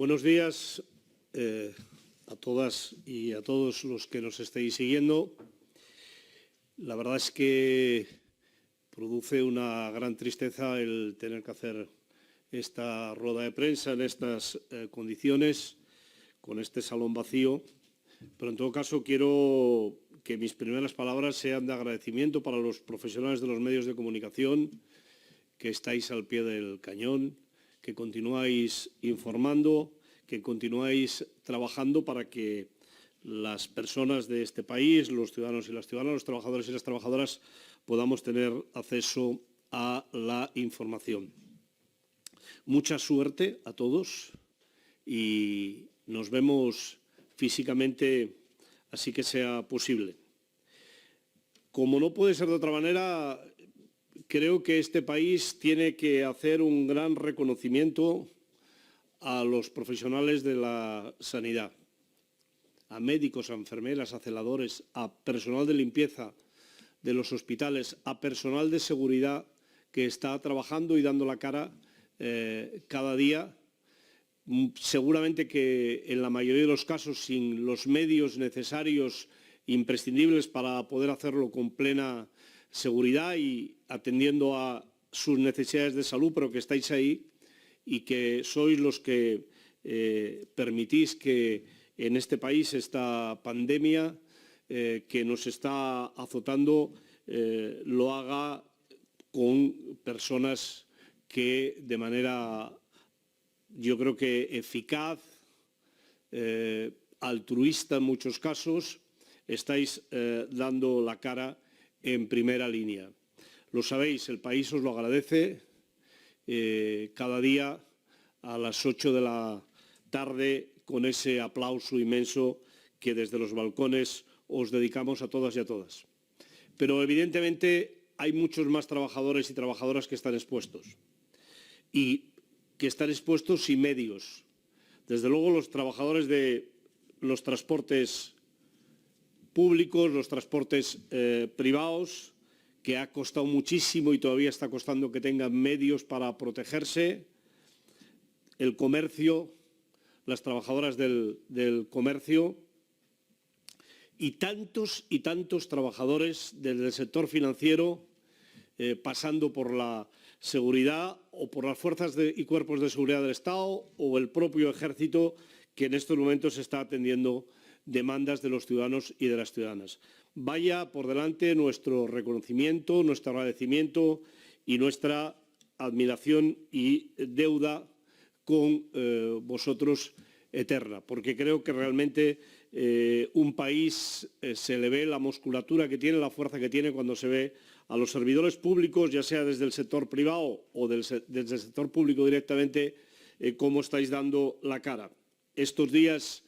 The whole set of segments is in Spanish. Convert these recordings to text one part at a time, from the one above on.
Buenos días a todas y a todos los que nos estéis siguiendo. La verdad es que produce una gran tristeza el tener que hacer esta rueda de prensa en estas condiciones, con este salón vacío, pero en todo caso quiero que mis primeras palabras sean de agradecimiento para los profesionales de los medios de comunicación, que estáis al pie del cañón, que continuáis informando, que continuáis trabajando para que las personas de este país, los ciudadanos y las ciudadanas, los trabajadores y las trabajadoras, podamos tener acceso a la información. Mucha suerte a todos y nos vemos físicamente así que sea posible. Como no puede ser de otra manera, creo que este país tiene que hacer un gran reconocimiento a los profesionales de la sanidad, a médicos, a enfermeras, a celadores, a personal de limpieza de los hospitales, a personal de seguridad que está trabajando y dando la cara cada día, seguramente que en la mayoría de los casos sin los medios necesarios, imprescindibles para poder hacerlo con plena seguridad y atendiendo a sus necesidades de salud, pero que estáis ahí y que sois los que permitís que en este país esta pandemia que nos está azotando lo haga con personas que de manera, yo creo que eficaz, altruista en muchos casos, estáis dando la cara en primera línea. Lo sabéis, el país os lo agradece. Cada día a las 8 de la tarde con ese aplauso inmenso que desde los balcones os dedicamos a todas y a todas. Pero evidentemente hay muchos más trabajadores y trabajadoras que están expuestos y que están expuestos sin medios. Desde luego los trabajadores de los transportes públicos, los transportes privados, que ha costado muchísimo y todavía está costando que tengan medios para protegerse, el comercio, las trabajadoras del comercio y tantos trabajadores desde el sector financiero, pasando por la seguridad o por las fuerzas y cuerpos de seguridad del Estado o el propio ejército que en estos momentos está atendiendo demandas de los ciudadanos y de las ciudadanas. Vaya por delante nuestro reconocimiento, nuestro agradecimiento y nuestra admiración y deuda con vosotros eterna, porque creo que realmente un país se le ve la musculatura que tiene, la fuerza que tiene cuando se ve a los servidores públicos, ya sea desde el sector privado o desde el sector público directamente, cómo estáis dando la cara. Estos días,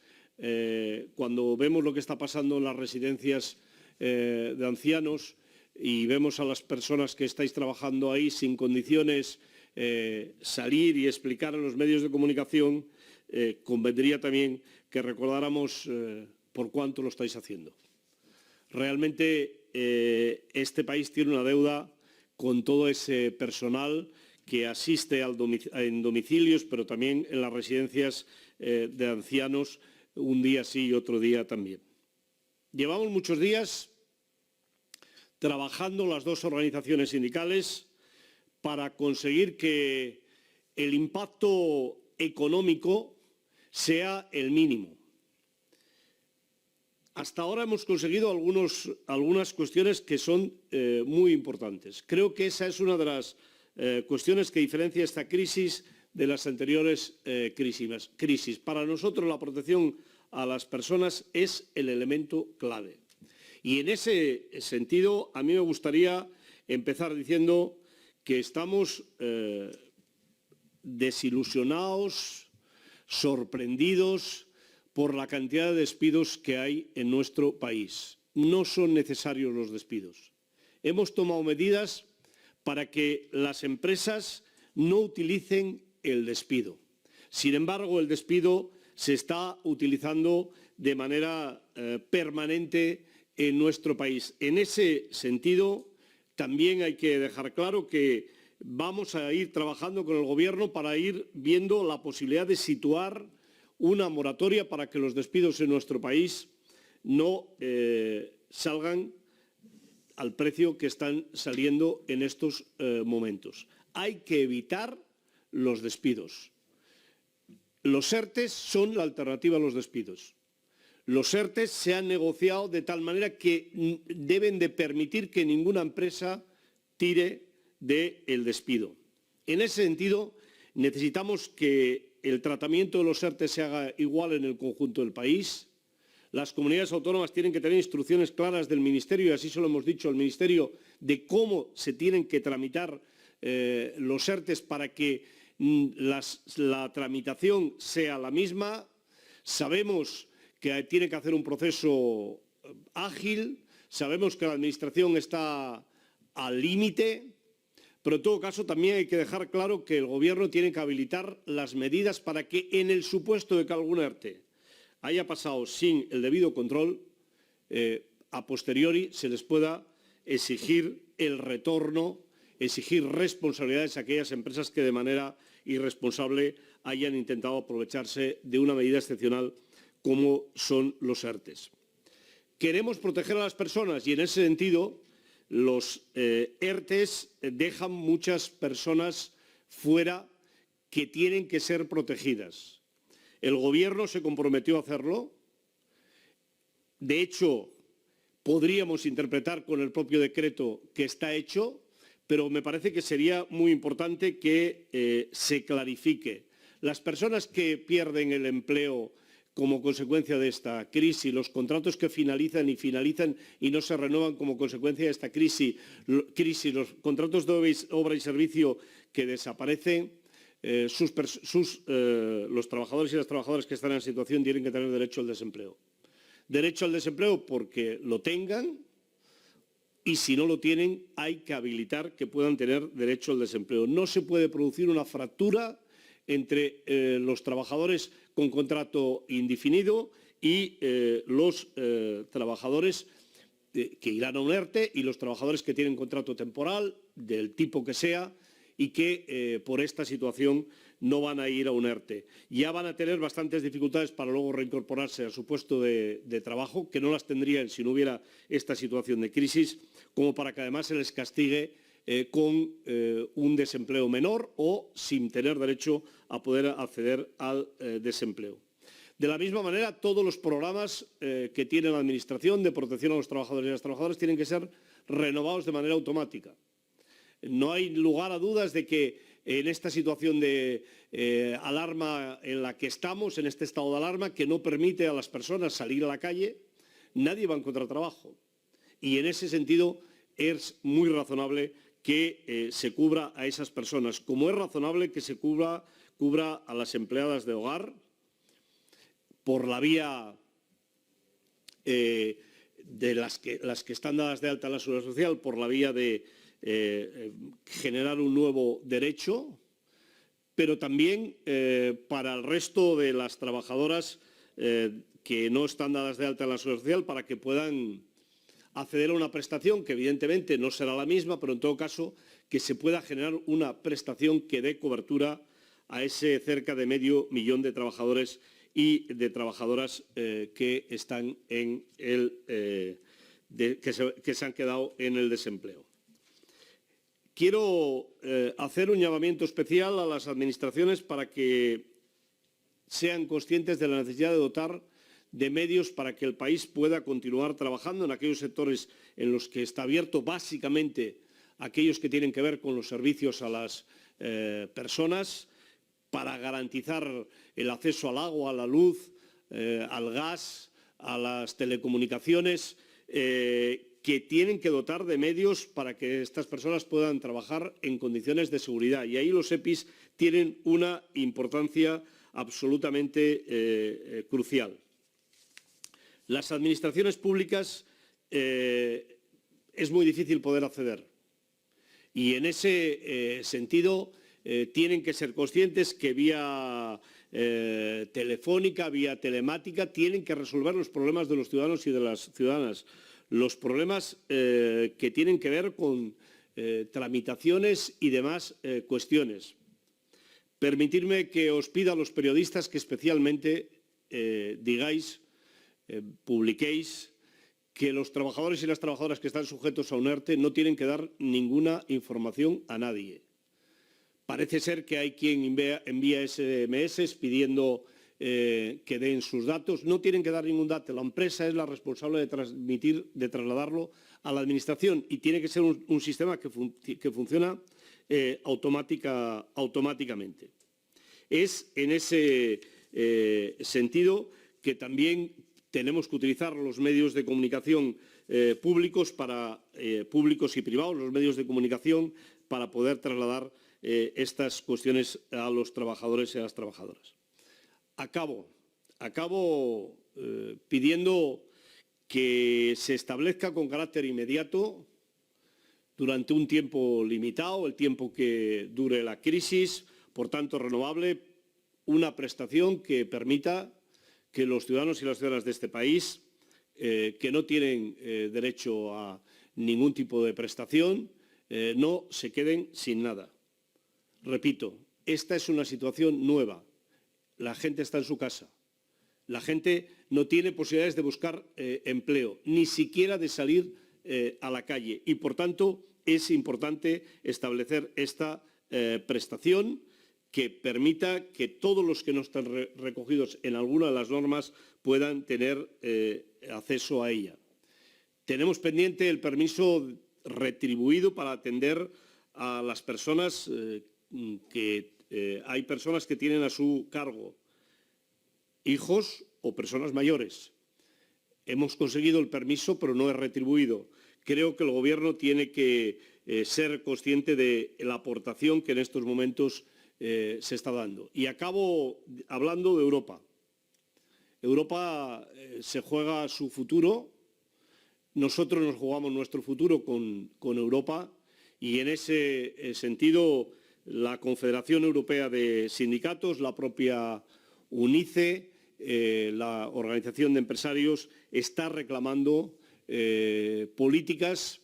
cuando vemos lo que está pasando en las residencias de ancianos y vemos a las personas que estáis trabajando ahí sin condiciones salir y explicar en los medios de comunicación, convendría también que recordáramos por cuánto lo estáis haciendo. Realmente este país tiene una deuda con todo ese personal que asiste en domicilios, pero también en las residencias de ancianos, un día sí y otro día también. Llevamos muchos días trabajando las dos organizaciones sindicales para conseguir que el impacto económico sea el mínimo. Hasta ahora hemos conseguido algunas cuestiones que son muy importantes. Creo que esa es una de las cuestiones que diferencia esta crisis de las anteriores crisis. Para nosotros la protección a las personas es el elemento clave. Y en ese sentido a mí me gustaría empezar diciendo que estamos desilusionados, sorprendidos por la cantidad de despidos que hay en nuestro país. No son necesarios los despidos. Hemos tomado medidas para que las empresas no utilicen el despido. Sin embargo, el despido se está utilizando de manera permanente en nuestro país. En ese sentido, también hay que dejar claro que vamos a ir trabajando con el Gobierno para ir viendo la posibilidad de situar una moratoria para que los despidos en nuestro país no salgan al precio que están saliendo en estos momentos. Hay que evitar los despidos. Los ERTE son la alternativa a los despidos. Los ERTE se han negociado de tal manera que deben de permitir que ninguna empresa tire del despido. En ese sentido, necesitamos que el tratamiento de los ERTE se haga igual en el conjunto del país. Las comunidades autónomas tienen que tener instrucciones claras del Ministerio, y así se lo hemos dicho al Ministerio, de cómo se tienen que tramitar los ERTE para que la tramitación sea la misma. Sabemos que tiene que hacer un proceso ágil, sabemos que la Administración está al límite, pero en todo caso también hay que dejar claro que el Gobierno tiene que habilitar las medidas para que en el supuesto de que algún ERTE haya pasado sin el debido control, a posteriori se les pueda exigir el retorno, exigir responsabilidades a aquellas empresas que de manera irresponsable hayan intentado aprovecharse de una medida excepcional como son los ERTE. Queremos proteger a las personas y en ese sentido los ERTE dejan muchas personas fuera que tienen que ser protegidas. El Gobierno se comprometió a hacerlo. De hecho, podríamos interpretar con el propio decreto que está hecho, pero me parece que sería muy importante que se clarifique. Las personas que pierden el empleo como consecuencia de esta crisis, los contratos que finalizan y no se renuevan como consecuencia de esta crisis, los contratos de obra y servicio que desaparecen, los trabajadores y las trabajadoras que están en la situación tienen que tener derecho al desempleo. Derecho al desempleo porque lo tengan, y si no lo tienen hay que habilitar que puedan tener derecho al desempleo. No se puede producir una fractura entre los trabajadores con contrato indefinido y los trabajadores que irán a un ERTE y los trabajadores que tienen contrato temporal, del tipo que sea, y que por esta situación no van a ir a un ERTE. Ya van a tener bastantes dificultades para luego reincorporarse a su puesto de trabajo, que no las tendrían si no hubiera esta situación de crisis, como para que además se les castigue con un desempleo menor o sin tener derecho a poder acceder al desempleo. De la misma manera, todos los programas que tiene la Administración de protección a los trabajadores y las trabajadoras tienen que ser renovados de manera automática. No hay lugar a dudas de que en esta situación de alarma en la que estamos, en este estado de alarma que no permite a las personas salir a la calle, nadie va a encontrar trabajo. Y en ese sentido es muy razonable que se cubra a esas personas, como es razonable que se cubra a las empleadas de hogar por la vía de las que están dadas de alta en la Seguridad Social, por la vía de generar un nuevo derecho, pero también para el resto de las trabajadoras que no están dadas de alta en la Seguridad Social, para que puedan acceder a una prestación que evidentemente no será la misma, pero en todo caso que se pueda generar una prestación que dé cobertura a ese cerca de medio millón de trabajadores y de trabajadoras que están en que se han quedado en el desempleo. Quiero hacer un llamamiento especial a las administraciones para que sean conscientes de la necesidad de dotar de medios para que el país pueda continuar trabajando en aquellos sectores en los que está abierto, básicamente aquellos que tienen que ver con los servicios a las personas, para garantizar el acceso al agua, a la luz, al gas, a las telecomunicaciones, que tienen que dotar de medios para que estas personas puedan trabajar en condiciones de seguridad. Y ahí los EPIs tienen una importancia absolutamente crucial. Las administraciones públicas es muy difícil poder acceder. Y en ese sentido tienen que ser conscientes que vía telefónica, vía telemática, tienen que resolver los problemas de los ciudadanos y de las ciudadanas. Los problemas que tienen que ver con tramitaciones y demás cuestiones. Permitidme que os pida a los periodistas que especialmente digáis, publiquéis que los trabajadores y las trabajadoras que están sujetos a un ERTE no tienen que dar ninguna información a nadie. Parece ser que hay quien envía SMS pidiendo que den sus datos. No tienen que dar ningún dato. La empresa es la responsable de trasladarlo a la Administración y tiene que ser un sistema que funciona automáticamente. Es en ese sentido que también tenemos que utilizar los medios de comunicación públicos y privados, los medios de comunicación, para poder trasladar estas cuestiones a los trabajadores y a las trabajadoras. Acabo pidiendo que se establezca con carácter inmediato, durante un tiempo limitado, el tiempo que dure la crisis, por tanto renovable, una prestación que permita que los ciudadanos y las ciudadanas de este país, que no tienen derecho a ningún tipo de prestación, no se queden sin nada. Repito, esta es una situación nueva. La gente está en su casa. La gente no tiene posibilidades de buscar empleo, ni siquiera de salir a la calle. Y, por tanto, es importante establecer esta prestación que permita que todos los que no están recogidos en alguna de las normas puedan tener acceso a ella. Tenemos pendiente el permiso retribuido para atender a las personas hay personas que tienen a su cargo hijos o personas mayores. Hemos conseguido el permiso, pero no es retribuido. Creo que el Gobierno tiene que ser consciente de la aportación que en estos momentos se está dando. Y acabo hablando de Europa. Europa se juega su futuro. Nosotros nos jugamos nuestro futuro con Europa y en ese sentido la Confederación Europea de Sindicatos, la propia UNICE, la Organización de Empresarios, está reclamando políticas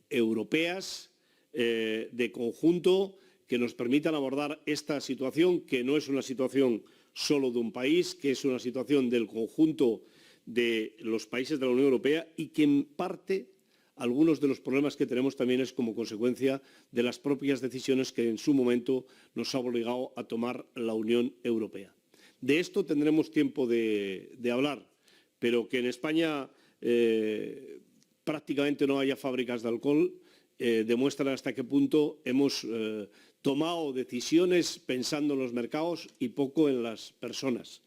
europeas de conjunto que nos permitan abordar esta situación, que no es una situación solo de un país, que es una situación del conjunto de los países de la Unión Europea y que en parte algunos de los problemas que tenemos también es como consecuencia de las propias decisiones que en su momento nos ha obligado a tomar la Unión Europea. De esto tendremos tiempo de hablar, pero que en España prácticamente no haya fábricas de alcohol demuestra hasta qué punto hemos tomado decisiones pensando en los mercados y poco en las personas.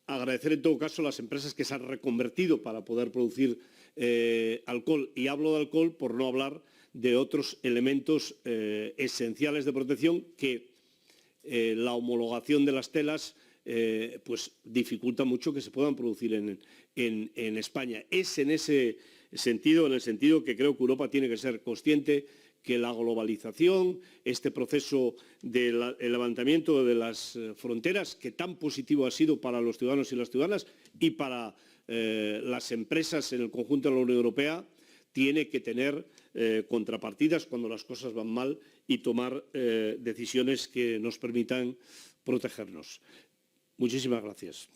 Agradecer en todo caso a las empresas que se han reconvertido para poder producir alcohol. Y hablo de alcohol por no hablar de otros elementos esenciales de protección que la homologación de las telas pues dificulta mucho que se puedan producir en España. Es en ese sentido, en el sentido que creo que Europa tiene que ser consciente que la globalización, este proceso del levantamiento de las fronteras, que tan positivo ha sido para los ciudadanos y las ciudadanas y para las empresas en el conjunto de la Unión Europea, tiene que tener contrapartidas cuando las cosas van mal y tomar decisiones que nos permitan protegernos. Muchísimas gracias.